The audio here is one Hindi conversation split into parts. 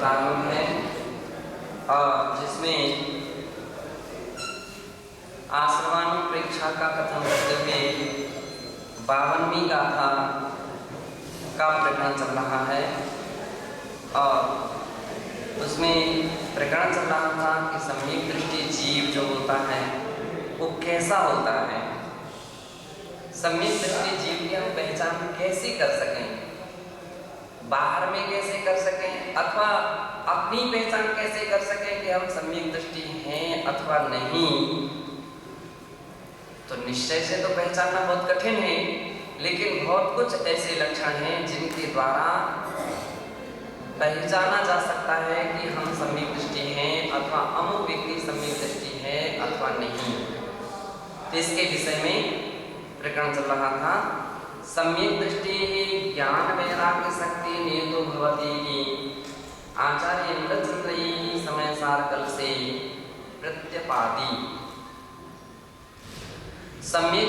प्रारंभ है और जिसमें आश्रमानुप्रेक्षा का कथन करते हुए 52वीं गाथा का प्रकरण चल रहा है और उसमें प्रकरण चल रहा था कि सम्यक दृष्टि जीव जो होता है वो कैसा होता है। सम्यक दृष्टि जीव की हम पहचान कैसे कर सकें, बाहर में कैसे कर सकें अथवा अपनी पहचान कैसे कर सकें कि हम सम्यक दृष्टि हैं अथवा नहीं। तो निश्चय से तो पहचानना बहुत कठिन है, लेकिन बहुत कुछ ऐसे लक्षण हैं जिनके द्वारा पहचाना जा सकता है कि हम सम्यक दृष्टि हैं अथवा अमुक व्यक्ति सम्यक दृष्टि है अथवा नहीं। तो इसके विषय में प्रकरण चल रहा था। सम्यक दृष्टि ज्ञान वैराग्य शक्ति नेतु भवति की आचार्य मृतचंद्रयी समय सार कल से प्रत्यपादी। सम्यक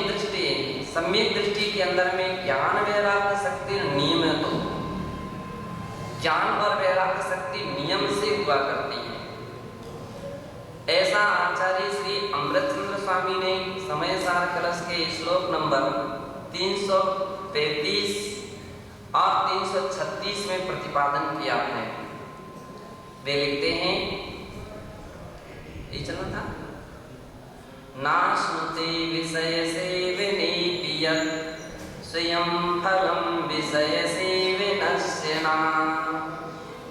दृष्टि के अंदर में ज्ञान वैराग्य शक्ति नियम है, तो ज्ञान और वैराग्य शक्ति नियम से हुआ करती है। ऐसा आचार्य श्री अमृतचंद्र स्वामी ने समय सार कलश के श्लोक नंबर 335 और 336 में प्रतिपादन किया है। वे लिखते हैं, ये चलना था, नाश्नुते विषय सेवने पियत् स्वयं फलम विषय सेवनस्यना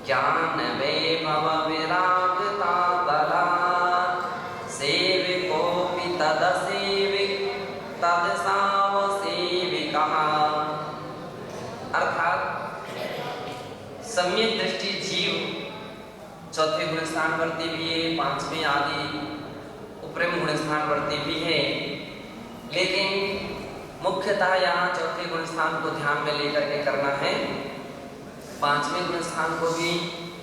ज्ञान वैभव विरागता बलात् सेवकोऽपि तदसेविक तदसावसेविकः। अर्थात सम्यक दृष्टि जीव चौथे गुण स्थान वर्ती भी है, 5वें आदि उपरम गुण स्थान वर्ती भी है, लेकिन मुख्यतः यहाँ चौथे गुण स्थान को ध्यान में लेकर के करना है। 5वें गुण स्थान को भी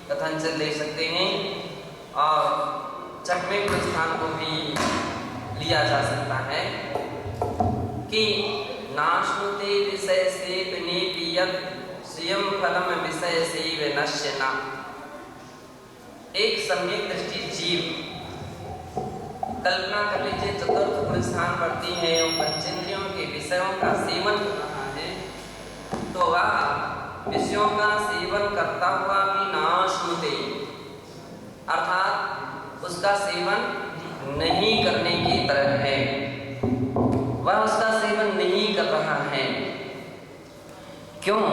कथन से ले सकते हैं और 6वें गुण स्थान को भी लिया जा सकता है कि नाश्नुते विषय सेवने पियत् स्वयं फलम विषय सेव नश्यना। एक सम्यक दृष्टि जीव, कल्पना कर लीजिए चतुर्थ गुण स्थान बढ़ती है और पंचेंद्रियों के विषयों का सेवन कर रहा है, तो वह विषयों का सेवन करता हुआ भी नाश्नुते, अर्थात उसका सेवन नहीं करने की तरह है, वह उसका सेवन नहीं कर रहा है। क्यों?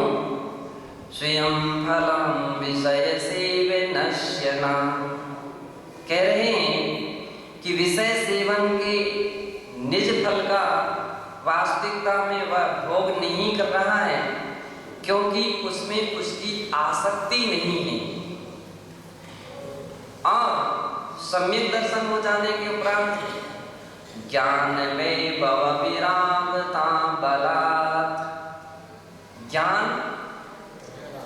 स्वयं फलम विषय सेवनस्यना, कह रहे हैं कि विषय सेवन के निज फल का वास्तविकता में वह भोग नहीं कर रहा है, क्योंकि उसमें उसकी आसक्ति नहीं है। और सम्यक दर्शन हो जाने के उपरांत ज्ञान वैभव विरागता बलात्, ज्ञान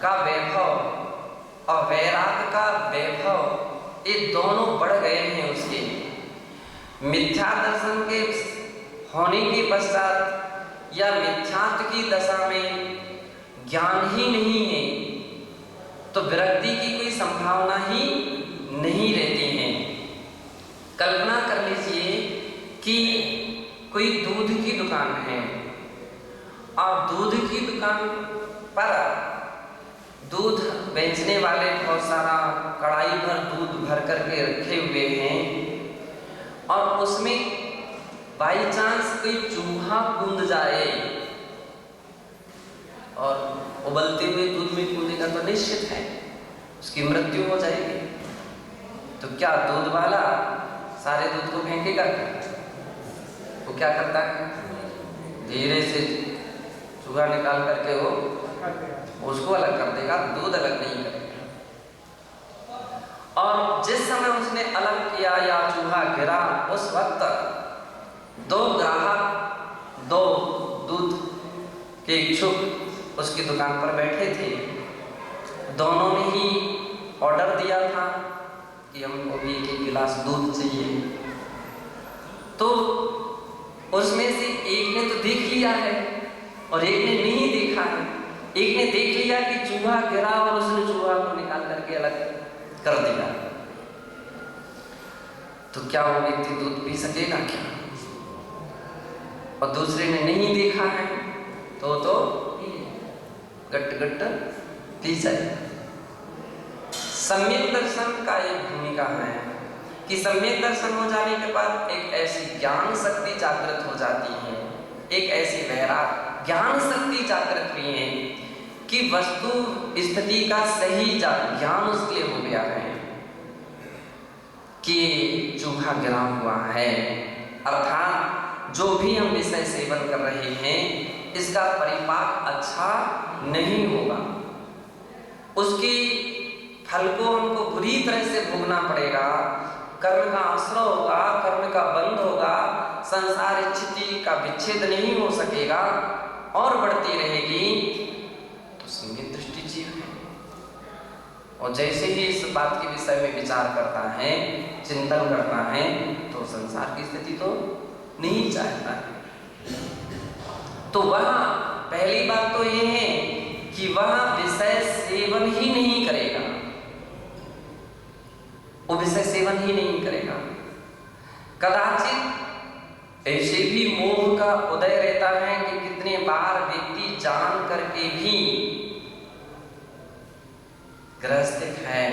का वैभव और वैराग का वैभव ये दोनों बढ़ गए हैं उसके। मिथ्या दर्शन के होने के पश्चात या मिथ्यात्व की दशा में ज्ञान ही नहीं है तो विरक्ति की कोई संभावना ही नहीं रहती है। कल्पना कर लीजिए कि कोई दूध की दुकान है और दूध की दुकान पर दूध बेचने वाले बहुत सारा कढ़ाई भर दूध भर करके रखे हुए हैं और उसमें बाई चांस कोई चूहा कूद जाए और उबलते हुए दूध में कूदेगा तो निश्चित है उसकी मृत्यु हो जाएगी। तो क्या दूध वाला सारे दूध को फेंकेगा? वो क्या करता है? धीरे से चूहा निकाल करके वो उसको अलग कर देगा, दूध अलग नहीं करेगा। और जिस समय उसने अलग किया या चूहा गिरा, उस वक्त दो ग्राहक, दो दूध के इच्छुक उसकी दुकान पर बैठे थे। दोनों ने ही ऑर्डर दिया था कि हमको भी एक गिलास दूध चाहिए। तो उसमें से एक ने तो देख लिया है और एक ने नहीं देखा है। एक ने देख लिया कि चूहा गिरा और उसने चूहा को निकाल करके अलग कर दिया, तो क्या वो व्यक्ति दूध पी सकेगा क्या? और दूसरे ने नहीं देखा है तो गट गट पी जाएगा। सम्यक दर्शन का एक भूमिका है कि सम्यक दर्शन हो जाने के बाद एक ऐसी ज्ञान शक्ति जागृत हो जाती है, एक ऐसी वैराग ज्ञान शक्ति जागृत हुई है कि वस्तु स्थिति का सही ज्ञान उसके लिए हो गया है कि चूहा गिरा हुआ है, अर्थात जो भी हम विषय सेवन कर रहे हैं इसका परिपाक अच्छा नहीं होगा, उसकी फल को हमको बुरी तरह से भोगना पड़ेगा, कर्म का आश्रय होगा, कर्म का बंध होगा, संसार स्थिति का विच्छेद नहीं हो सकेगा और बढ़ती रहेगी। तो संयत दृष्टि जीव है और जैसे ही इस बात के विषय में विचार करता है, चिंतन करता है, तो संसार की स्थिति तो नहीं चाहता है। तो वह पहली बात तो यह है कि वह विषय सेवन ही नहीं करेगा, वो विषय सेवन ही नहीं करेगा। कदाचित ऐसे भी मोह का उदय रहता है कि कितने बार व्यक्ति जान करके भी ग्रसित है,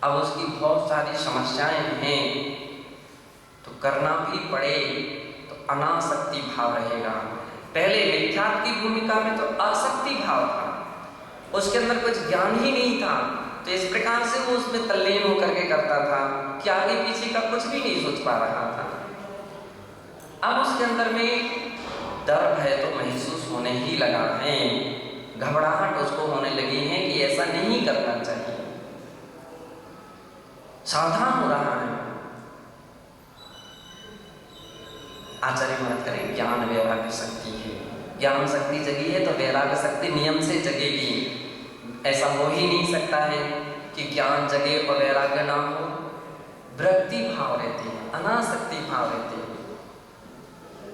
अब उसकी बहुत सारी समस्याएं हैं, तो करना भी पड़े तो अनासक्ति भाव रहेगा। पहले मिथ्यात्व की भूमिका में तो आसक्ति भाव था, उसके अंदर कुछ ज्ञान ही नहीं था, तो इस प्रकार से वो उसमें तल्लीन होकर के करता था कि आगे पीछे का कुछ भी नहीं सोच पा रहा था। अब उसके अंदर में डर भय तो महसूस होने ही लगा है, घबराहट उसको होने लगी है कि ऐसा नहीं करना चाहिए, सावधान हो रहा है। आचार्य मत करें, ज्ञान वैराग्य शक्ति है, ज्ञान शक्ति जगी है तो वैराग्य शक्ति नियम से जगेगी। ऐसा हो ही नहीं सकता है कि ज्ञान जगे और वैराग्य ना हो, वृत्ति भाव रहती है, अनासक्ति भाव रहती है।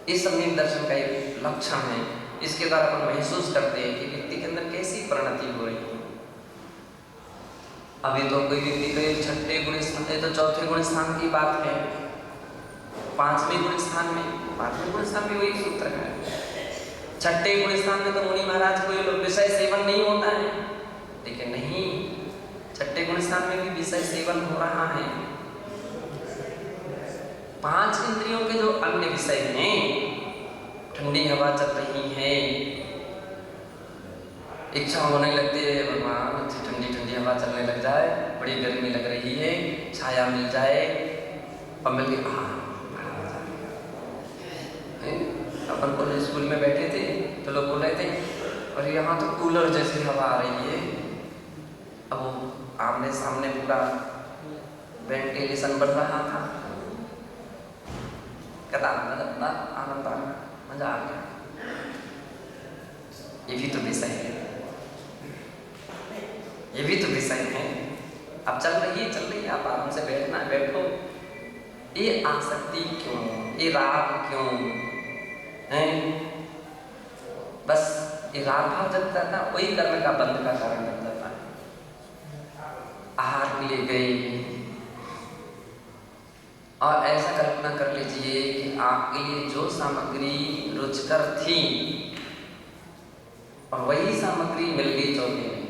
इस सम्यक दर्शन का एक लक्षण है, इसके द्वारा अपन महसूस करते हैं कि व्यक्ति के अंदर कैसी परिणति हो रही है। अभी तो कोई व्यक्ति के छठे गुण स्थान है तो चौथे गुण स्थान की बात है, पांचवें गुण स्थान में, पांचवें गुण स्थान में वही सूत्र है, छठे गुण स्थान में तो मुनि महाराज कोई विषय सेवन नहीं होता है, लेकिन नहीं, छठे गुण स्थान में भी विषय सेवन हो रहा है। पांच इंद्रियों के जो अन्य विषय हैं, ठंडी हवा चल रही है, इच्छा होने लगती है भगवान ठंडी ठंडी हवा चलने लग जाए, बड़ी गर्मी लग रही है, छाया मिल जाए और मिल के अपन कॉलेज स्कूल में बैठे थे तो लोग बोल रहे थे और यहाँ तो कूलर जैसी हवा आ रही है। अब वो आमने सामने पूरा वेंटिलेशन बढ़ रहा था, कहता आनंद आ गया, मजा आ गया। ये भी तो विषय है, ये भी तो विषय है। अब चल रही है, आप आराम से बैठना, बैठो। ये आसक्ति क्यों, ये राग क्यों है? बस ये राग भाव जब जाता है वही कर्म का बंध का कारण बन जाता है। आहार के लिए गए और ऐसा कल्पना कर लीजिए कि आपके लिए जो सामग्री रुचिकर थी और वही सामग्री मिल गई चौथे में,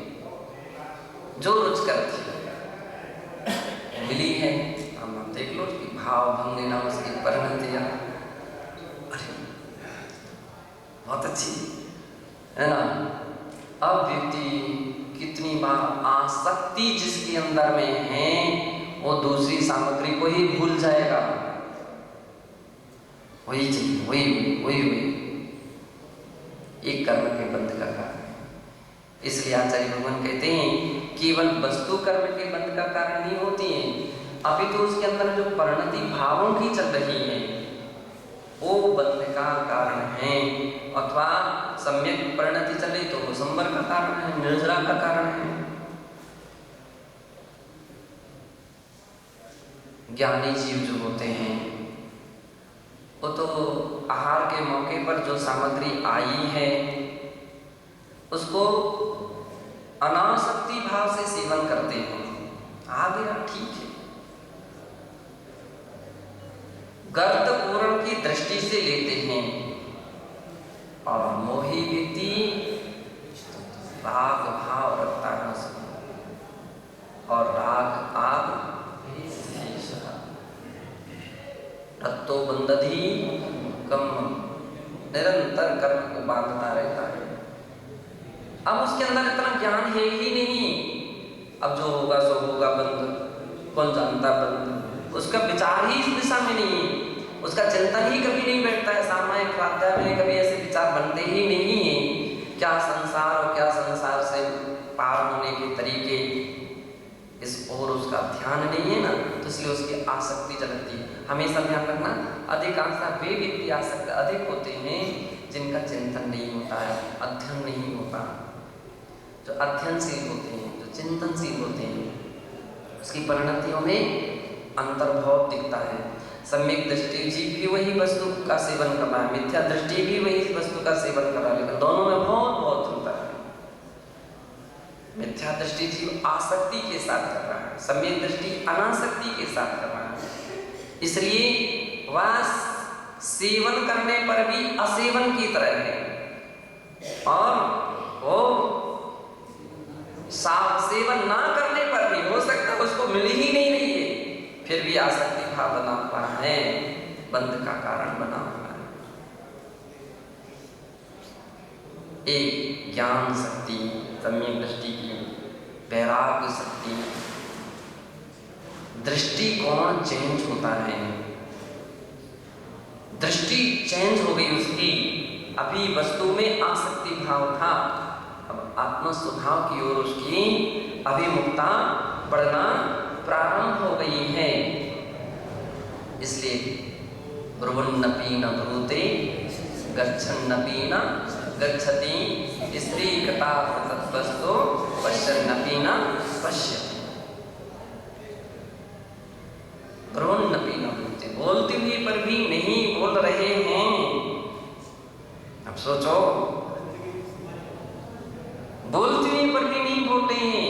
जो रुचिकर थी मिली है। हम देख लो कि भाव भंग ना उसकी परिणतियां, अरे बहुत अच्छी है ना। अब व्यक्ति कितनी बार आसक्ति जिसके अंदर में है वो दूसरी सामग्री को ही भूल जाएगा, वही चाहिए, वही एक कर्म के बंध का कारण है। इसलिए आचार्य भगवान कहते हैं केवल वस्तु कर्म के बंध का कारण नहीं होती है, अभी तो उसके अंदर जो परिणति भावों की चल रही है वो बंध का कारण है, अथवा सम्यक परिणति चल रही तो वो संवर का कारण है, निर्जरा का कारण है। ज्ञानी जीव जो होते हैं वो तो आहार के मौके पर जो सामग्री आई है उसको अनासक्ति भाव से सेवन करते हैं, दिया, ठीक है। गर्त पूर्ण की दृष्टि से लेते हैं और मोही व्यक्ति राग भाव रखता है उसमें, और राग आग रत्तो बंदधी कम, निरंतर कर्म को बांधता रहता है। अब उसके अंदर इतना ज्ञान है ही नहीं, अब जो होगा सो होगा, बंद कौन जानता बंद, उसका विचार ही इस दिशा में नहीं है, उसका चिंतन ही कभी नहीं बैठता है। सामायिक प्रार्थना में कभी ऐसे विचार बनते ही नहीं है, क्या संसार और क्या संसार से पार होने के तरीके, इस ओर उसका ध्यान नहीं है ना, तो इसलिए उसकी आसक्ति जलती है। हमेशा ध्यान रखना, अधिकांशतः वे व्यक्ति आसक्त अधिक होते हैं जिनका चिंतन नहीं होता है, अध्ययन नहीं होता। जो अध्ययनशील होते हैं, जो चिंतनशील होते हैं, उसकी परिणतियों में अंतर बहुत दिखता है। सम्यक दृष्टि जीव भी वही वस्तु का सेवन कर रहा है, मिथ्या दृष्टि भी वही वस्तु का सेवन कर रहा है, लेकिन दोनों में बहुत बहुत अंतर है। मिथ्या दृष्टि जीव आसक्ति के साथ कर रहा है, सम्यक दृष्टि अनासक्ति के साथ कर रहा है। इसलिए वह सेवन करने पर भी असेवन की तरह है, और वो सेवन ना करने पर भी हो सकता है उसको मिल ही नहीं रही है, फिर भी आसक्ति भाव बना हुआ है, बंध का कारण बना हुआ है। एक ज्ञान शक्ति, सम्यक दृष्टि की, वैराग्य शक्ति, दृष्टिकोण चेंज होता है, दृष्टि चेंज हो गई उसकी। अभी वस्तु में आसक्ति भाव था, अब आत्म स्वभाव की ओर उसकी अभिमुखता बढ़ना प्रारंभ हो गई है। इसलिए ब्रुवन्नपि न ब्रूते गच्छन्नपि न गच्छति, स्त्री कथा तत्वस्तो पश्यन्नपि न पश्यति। ब्रुवन्नपि न ब्रूते, बोलते हुए पर भी नहीं बोल रहे हैं। अब सोचो, बोलते हुए पर भी नहीं बोलते हैं,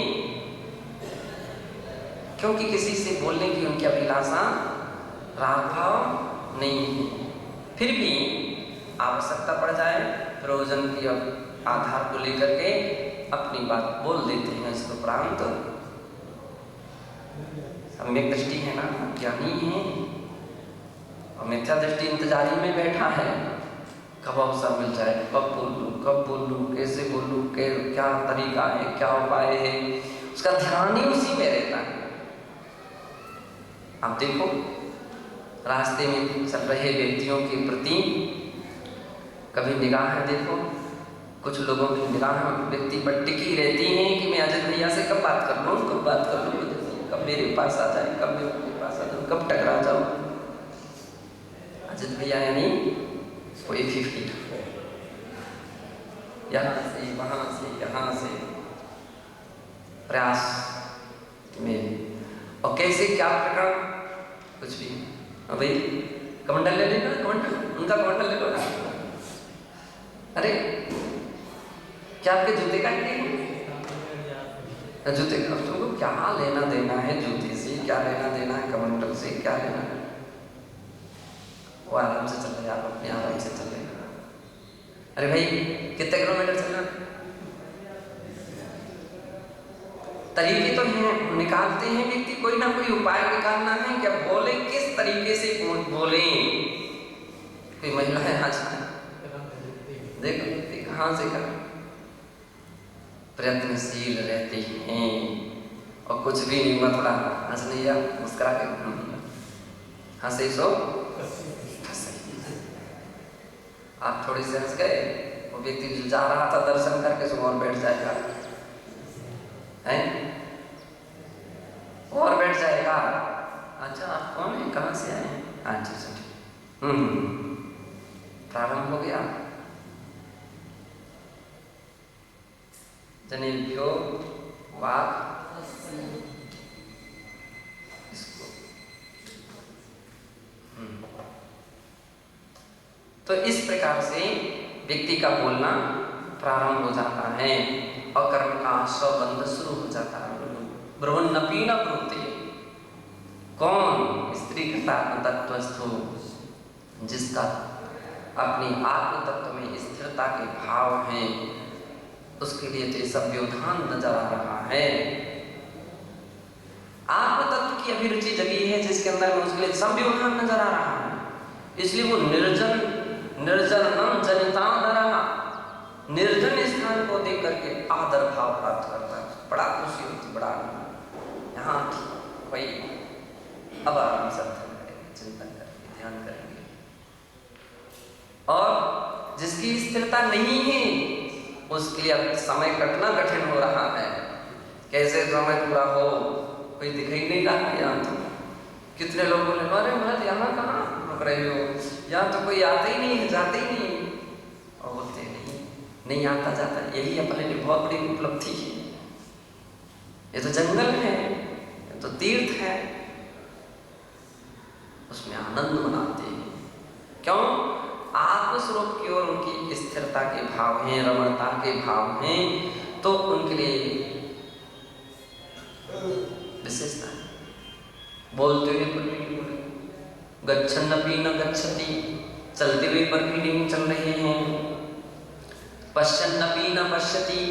क्योंकि किसी से बोलने की उनकी अभिलाषा राग भाव नहीं है। फिर भी आवश्यकता पड़ जाए, प्रयोजन की आधार को लेकर के अपनी बात बोल देते हैं। इसके उपरांत सम्यक दृष्टि है ना, ज्ञानी है, और मिथ्या दृष्टि इंतजारी में बैठा है, कब अवसर मिल जाए, कब बोलूं, कैसे बोलूं, क्या तरीका है, क्या उपाय है, उसका ध्यान ही उसी में रहता है। आप देखो, रास्ते में चल रहे व्यक्तियों के प्रति कभी निगाहें देखो, कुछ लोगों की निगाहें व्यक्ति पर टिकी रहती हैं कि मैं अजय भैया से कब बात कर लूँ, कब मेरे पास आ जाए, कब मैं उनके पास आ जाऊँ, कब टकरा जाऊँ। अजय भैया यानी कोई 50 यहाँ से वहाँ से यहाँ से प्रयास में, और कैसे क्या प्रकार, कुछ भी। भाई कमंडल ले लेना, कमंडल, उनका कमंडल ले लो ना। अरे क्या आपके जूते काटने जूते का तुमको क्या लेना देना है जूते से, क्या लेना देना है कमंडल से, क्या लेना है? वो आराम से चल रहे, आप अपने आराम से चल रहे। अरे भाई कितने किलोमीटर चलना, तरीके तो हैं, निकालते हैं व्यक्ति, कोई ना कोई उपाय निकालना है। क्या बोले, किस तरीके से बोले? कोई महिला है आज देखो कहाँ से कर प्रयत्नशील रहते हैं, और कुछ भी नहीं हुआ, थोड़ा हंस लिया, मुस्कुरा के हंसे सो आप थोड़ी से हंस गए, वो व्यक्ति जो जा रहा था दर्शन करके सो और बैठ जाएगा, हैं, और बैठ जाएगा। अच्छा आप कौन है, कहाँ से आए हैं? अच्छा अच्छा, प्रारंभ हो गया। जनेभ्यो वाक्, इसको तो इस प्रकार से व्यक्ति का बोलना प्रारंभ हो जाता है, और कर्म का स्वबंध शुरू हो जाता है। ब्रुवन्नपि न ब्रूते, कौन स्त्रीकृत आत्मतत्वस्थो, जिसका अपनी आत्म तत्व में स्थिरता के भाव हैं, उसके लिए तो ये सब व्यवधान नजर आ रहा है। आत्म तत्व की अभिरुचि जगी है जिसके अंदर में, उसके लिए सब व्यवधान नजर आ रहा है। इसलिए वो निर्जनम जनितादरा, निर्जन स्थान को देख करके आदर भाव प्राप्त करता है, बड़ा खुशी होती, बड़ा यहाँ कोई अब आराम से चिंतन करेंगे, ध्यान करेंगे। और जिसकी स्थिरता नहीं है उसके लिए अब समय कटना कठिन हो रहा है। कैसे समय पूरा हो, कोई दिखाई नहीं रहा यहाँ तो। कितने लोग बोले अरे महाराज यहाँ कहाँ रुक रहे हो, यहाँ तो कोई आता ही नहीं है, जाते ही नहीं। और बोलते नहीं आता जाता, यही अपने लिए बहुत बड़ी उपलब्धि है। ये तो जंगल है, ये तो तीर्थ है, उसमें आनंद मनाते हैं। क्यों? आत्मस्वरूप की ओर उनकी स्थिरता के भाव हैं, रमणता के भाव हैं, तो उनके लिए विशेषता है। बोलते हुए पर भी नहीं बोले, गच्छन्नपि न गच्छति, चलते हुए पर भी नहीं चल रहे हैं, पश्यन्नपि न पश्यति,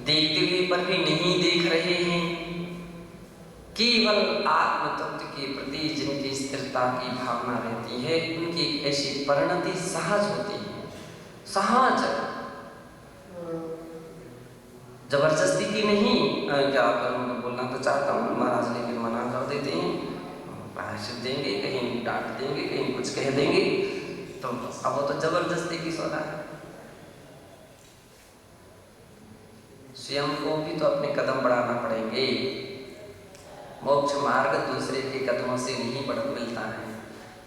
देखते हुए पर भी नहीं देख रहे हैं। केवल आत्म तत्व के प्रति जिनकी स्थिरता की भावना रहती है, उनकी ऐसी परिणति सहज होती है, सहज, जबरदस्ती की नहीं। क्या करूँ, बोलना तो चाहता हूँ महाराज, लेकिन मना कर देते हैं, प्रायश्चित देंगे, कहीं डांट देंगे, कहीं कुछ कह देंगे, तो अब वो तो जबरदस्ती की सौदा है। स्वयं को भी तो अपने कदम बढ़ाना पड़ेंगे। मोक्ष मार्ग दूसरे के कदमों से नहीं बढ़ मिलता है,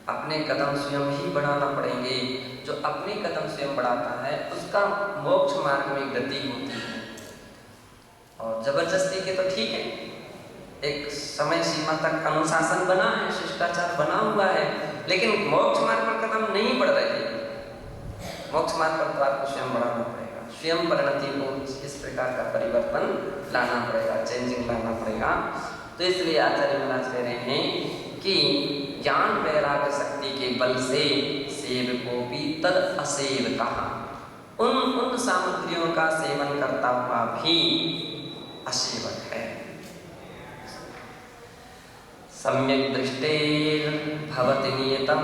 अपने कदम स्वयं ही बढ़ाना पड़ेंगे। जो अपने कदम स्वयं बढ़ाता है उसका मोक्ष मार्ग में गति होती है। और जबरदस्ती के तो ठीक है, एक समय सीमा तक अनुशासन बना है, शिष्टाचार बना हुआ है, लेकिन मोक्ष मार्ग पर कदम नहीं बढ़ रहे। मोक्ष मार्ग पर तो आपको स्वयं बढ़ाना पड़ेगा, स्वयं परिणति को इस प्रकार का परिवर्तन लाना पड़ेगा, चेंजिंग लाना पड़ेगा। तो इसलिए आचार्य महाराज कह रहे हैं कि ज्ञान वैराग्य शक्ति के बल से सेवको भी तद असेव कहा, उन सामग्रियों का सेवन करता हुआ भी असेवक है। सम्यक दृष्टेर भवति नियतम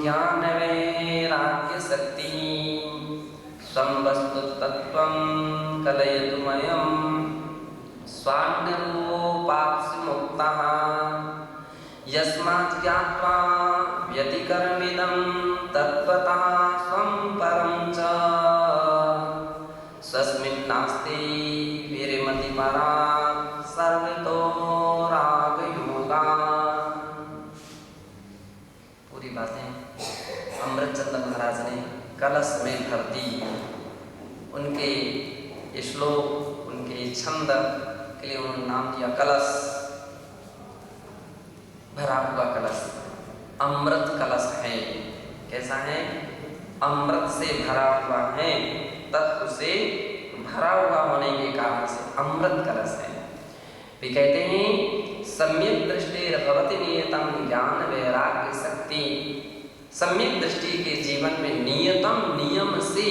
ज्ञान वैराग्य शक्ति, स्वं वस्तु तत्वं कलयतुमयं स्वान्यरूपाप्सि मुक्तः, यस्मात् ज्ञात्वा व्यतिकरमिदं तत्त्वतः स्वं परं च, स्वस्मिन् नास्ति विरमतिपरा सर्वतो रागयोगा। पूरी बातें अमृतचंद्र महाराज ने कलश में भर दी। उनके श्लोक, उनके छंद के लिए उन्होंने नाम दिया कलश, भरा हुआ कलश, अमृत कलश है। कैसा है? अमृत से भरा हुआ है, तत्व से भरा हुआ होने के कारण से अमृत कलश है। वे कहते हैं सम्यक दृष्टि भवति नियतम ज्ञान वैराग्य शक्ति। सम्यक दृष्टि के जीवन में नियतम नियम से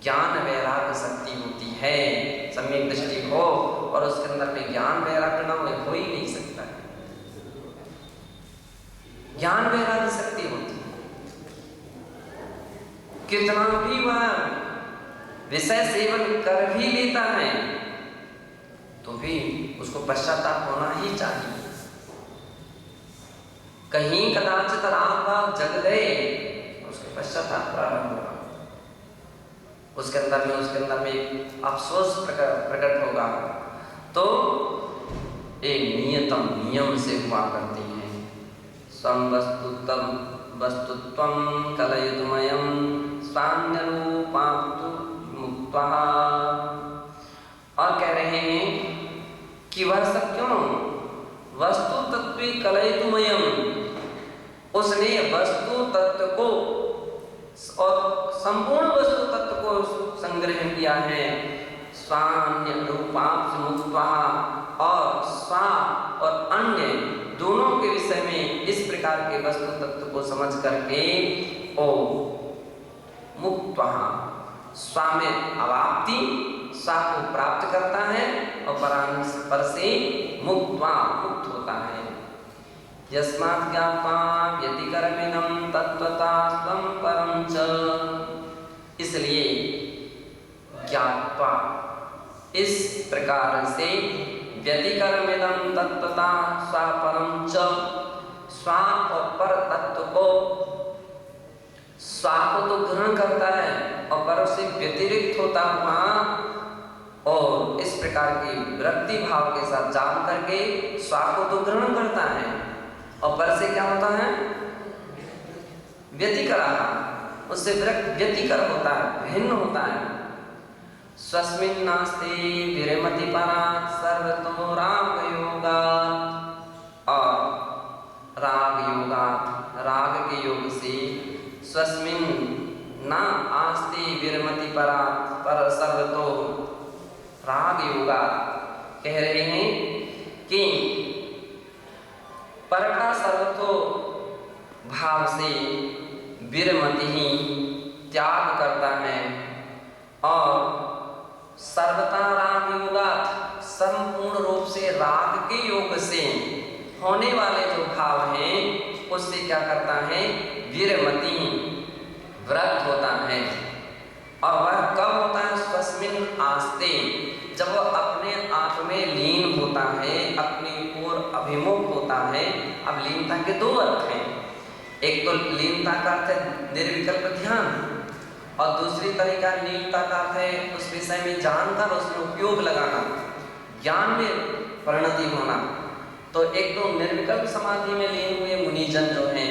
ज्ञान वैराग्य शक्ति होती है। सम्यक दृष्टि हो और उसके अंदर में ज्ञान वैराग्य न हो ही नहीं सकता है। ज्ञान वैराग्य शक्ति होती है, कितना भी वह विषय सेवन कर भी लेता है तो भी उसको पश्चाताप होना ही चाहिए। कहीं कदाचित राग भाव जग गए, उसके पश्चाताप प्रारंभ होगा, उसके अंदर में अफसोस प्रकट होगा। तो एक नियतम नियम से हुआ करती है। स्वं वस्तुत्वं कलयतुमयं स्वान्यरूपाप्तु मुक्तः। और कह रहे हैं कि वह सब क्यों? वस्तु तत्व कलयतुमयं, उसने वस्तु तत्व को और संपूर्ण वस्तु तत्व को संग्रह किया है। स्वान्य रूपाप्त मुक्त्वा, और स्वा और अन्य दोनों के विषय में इस प्रकार के वस्तु तत्व को समझ करके ओ मुक्त्वा स्वामे अवाप्ति स्वा को प्राप्त करता है और पर से मुक्त्वा मुक्त होता है। यस्मात् ज्ञात्वा व्यतिकर्मिणं तत्त्वता स्वं परं च, इसलिए ज्ञात्वा इस प्रकार से व्यतिकर्मिणं तत्त्वता स्वा परं च, स्वा और पर तत्व को स्वा को तो ग्रहण करता है और पर से व्यतिरिक्त होता हुआ और इस प्रकार की वृत्ति भाव के साथ जान करके स्वा को तो ग्रहण करता है और पर से क्या होता है व्यतिकरा, उससे व्यतिकर होता है, भिन्न होता है। स्वस्मिन् नास्ति विरमति परात् सर्वतो राग योगात्, और राग योगात् राग के योग से स्वस्मिन् न आस्ति विरमति परात् पर सर्वतो राग योगात् कह रहे हैं कि पर का सर्वतो भाव से विरमति ही त्याग करता है और सर्वता राग योगात् संपूर्ण रूप से राग के योग से होने वाले जो भाव हैं उससे क्या करता है विरमति व्रत होता है। और वह कब होता है स्वस्मिन् आस्ते, जब वह अपने आप में लीन होता है, अपनी ओर अभिमुख होता है। अब लीनता के दो अर्थ हैं, एक तो लीनता का अर्थ है निर्विकल्प ध्यान और दूसरी तरीका लीनता का अर्थ है उस विषय में जानकर उसमें उपयोग लगाना, ज्ञान में परिणति होना। तो एक तो निर्विकल्प समाधि में लीन हुए मुनिजन जो हैं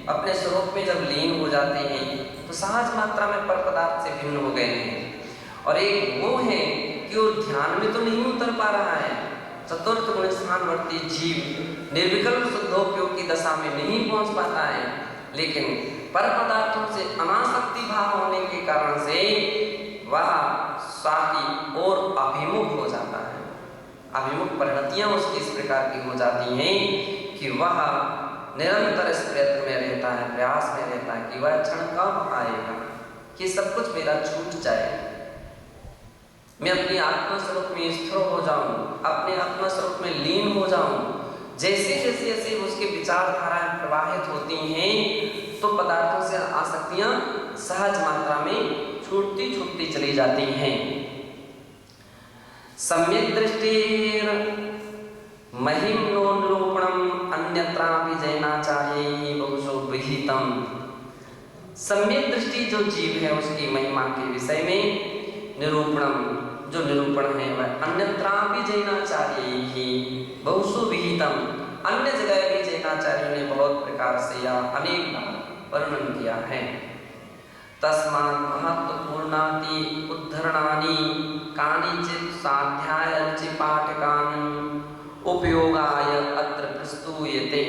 अपने स्वरूप में जब लीन हो जाते हैं तो सहज मात्रा में पर पदार्थ से भिन्न हो गए हैं। और एक वो है कि वो ध्यान में तो नहीं उतर पा रहा है, चतुर्थ गुण स्थानवर्ती जीव निर्विकल्प शुद्धोपयोग की दशा में नहीं पहुंच पाता है, लेकिन पर पदार्थों से अनासक्ति भाव होने के कारण से वह स्वा की ओर अभिमुख हो जाता है। अभिमुख परिणतियां उसकी इस प्रकार की हो जाती हैं कि वह निरंतर इस प्रयत्न में रहता है, प्रयास में रहता है कि वह क्षण कब आएगा कि सब कुछ मेरा छूट जाए, मैं अपनी आत्मा स्वरूप में स्थिर हो जाऊं, अपने आत्मा स्वरूप में लीन हो जाऊं। जैसे जैसे जैसे उसके विचारधाराएं प्रवाहित होती हैं तो पदार्थों से आसक्तियां सहज मात्रा में छूटती छूटती चली जाती हैं। सम्यक दृष्टिर महिम्नोनिरूपणम् अन्यत्रापि जैनाचार्यैः बहुशो विहितम्। सम्यक दृष्टि जो जीव है उसकी महिमा के विषय में निरूपणम जो निरूपण है वह अन्यत्रापि जैनाचार्यैः बहुशो विहितम्, अन्य जगह भी जैनाचार्यों ने बहुत प्रकार से या अनेक वर्णन किया है। तस्मात् महत्वपूर्णाति उद्धरणानि कानिचित् स्वाध्याय रुचि पाठकान् उपयोगाय अत्र प्रस्तूयते।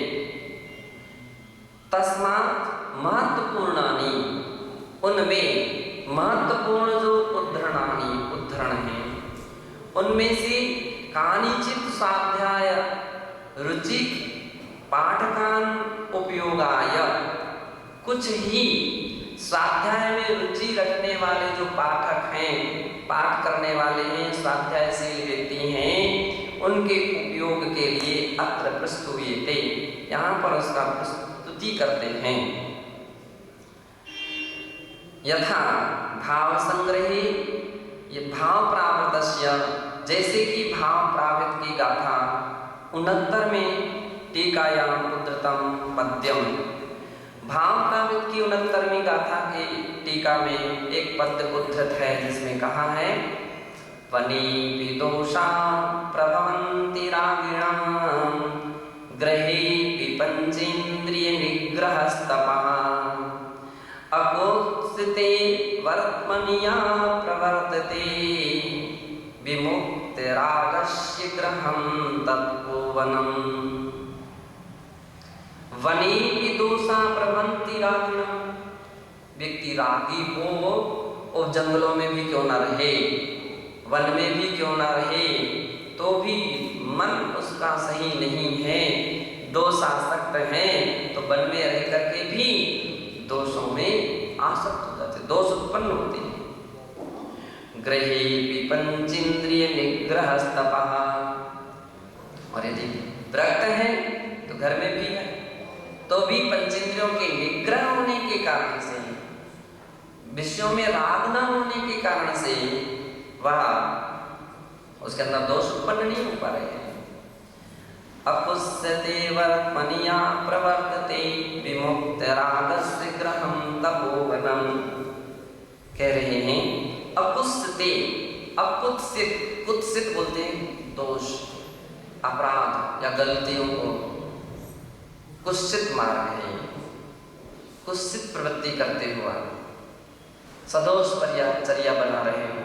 तस्मात् महत्वपूर्णानि, उनमें महत्वपूर्ण जो उद्धरण हैं उनमें से कानिचित् स्वाध्याय रुचि पाठकान् उपयोगाय, कुछ ही स्वाध्याय में रुचि रखने वाले जो पाठक हैं, पाठ करने वाले हैं, स्वाध्यायशील व्यक्ति हैं, उनके उपयोग के लिए अत्र प्रस्तुयते, यहाँ पर उसका प्रस्तुति करते हैं। यथा भाव संग्रहे ये भाव प्रावृतस्य, जैसे कि भाव प्रावृत की गाथा 69 में टीकायां उद्धृतम पद्यम। भाव प्रावृत की 69वीं गाथा के टीका में एक पद्य उद्धृत है जिसमें कहा है वनी विदोषा प्रभवन्ति रागिणां ग्रहे विपंचेन्द्रिय निग्रहस्तपः अकोत्सिते वर्त्मनिया प्रवर्तते विमुक्तिरागस्य ग्रहं तत्त्ववनम्। वनी विदोषा प्रभवन्ति रागिणां, व्यक्ति रागी हो और जंगलों में भी क्यों न रहे, वन में भी क्यों न रहे, तो भी मन उसका सही नहीं है, दोषासक्त है, तो वन में रह करके भी दोषों में आसक्त हो जाते, दोष उत्पन्न होते हैं। गृहे पंचेन्द्रिय निग्रह तपः, और यदि व्रत है तो घर में भी है, तो भी पंचेंद्रियों के निग्रह होने के कारण से, विषयों में राग न होने के कारण से वह उसके अंदर दोष उत्पन्न नहीं हो पा रहे हैं। अकुस्यते वर्त्मनिया प्रवर्तते विमुक्त रागस्य ग्रहं तपोवनम, कह रहे हैं अकुस्यते, अकुत्सित, कुत्सित बोलते हैं दोष, अपराध या गलतियों को कुत्सित मार्ग है, कुत्सित प्रवृत्ति करते हुआ सदोष चर्या बना रहे हो,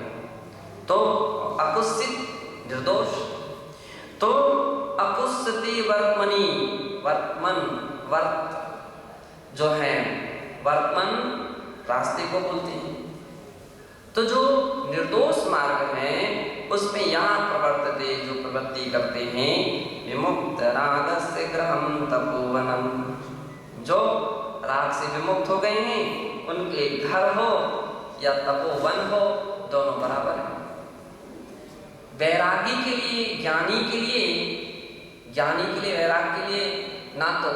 तो अकुत्सित निर्दोष, तो अकुत्सित वर्तमनी, वर्तमन, वर्त जो है वर्तमन रास्ते को बोलते हैं, तो जो निर्दोष मार्ग है उसमें यहाँ प्रवर्तते, जो प्रवृत्ति करते हैं, विमुक्त रागस्य ग्रहं तपोवनम, जो राग से विमुक्त हो गए हैं उनके घर हो या तपोवन हो, दोनों बराबर है। वैरागी के लिए, ज्ञानी के लिए, ज्ञानी के लिए, वैराग के लिए ना तो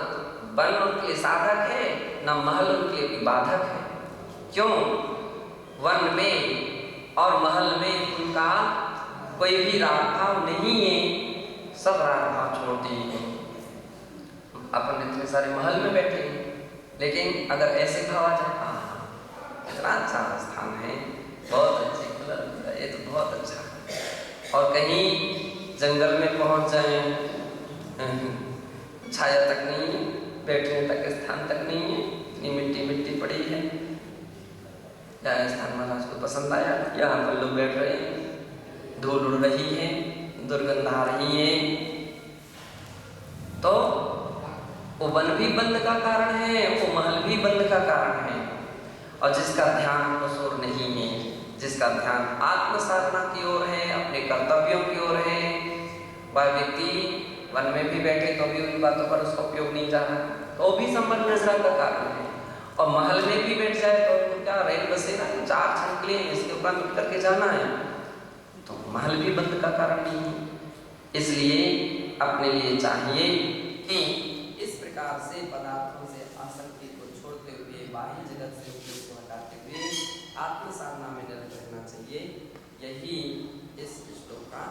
वन उनके लिए साधक है, ना महल उनके लिए बाधक है। क्यों? वन में और महल में उनका कोई भी राग भाव नहीं है, सब राग भाव छोड़ दिए हैं। अपन इतने सारे महल में बैठे हैं, लेकिन अगर ऐसे भाव आ जाए, इतना अच्छा स्थान है, बहुत अच्छे कलर, ये तो बहुत अच्छा है, और कहीं जंगल में पहुंच जाए, छाया तक नहीं है, बैठने तक स्थान तक नहीं है, इतनी मिट्टी मिट्टी पड़ी है, या स्थान महाराज को पसंद आया, यहाँ पर लोग बैठ रहे हैं, धूल उड़ रही है, दुर्गंध आ रही है, तो वो वन भी बंद का कारण है, वो महल भी बंद का कारण है। और जिसका ध्यान कसूर नहीं है, जिसका ध्यान आत्म साधना की ओर है, अपने कर्तव्यों की ओर है, वह व्यक्ति वन में भी बैठे तो भी उन बातों पर उसका उपयोग नहीं जा रहा, तो वो भी संबंध नजरा का कारण है। और महल में भी बैठ जाए तो क्या रेल बसेरा 4 क्षण के लिए इसके ऊपर उठ करके जाना है, तो महल भी बंद का कारण नहीं है। इसलिए अपने लिए चाहिए कि इस प्रकार से पदार्थों से आसक्ति को छोड़ते हुए, बाह्य जगत से उपयोग को हटाते हुए आत्म साधना में निरत रहना चाहिए। यही इस श्लोक का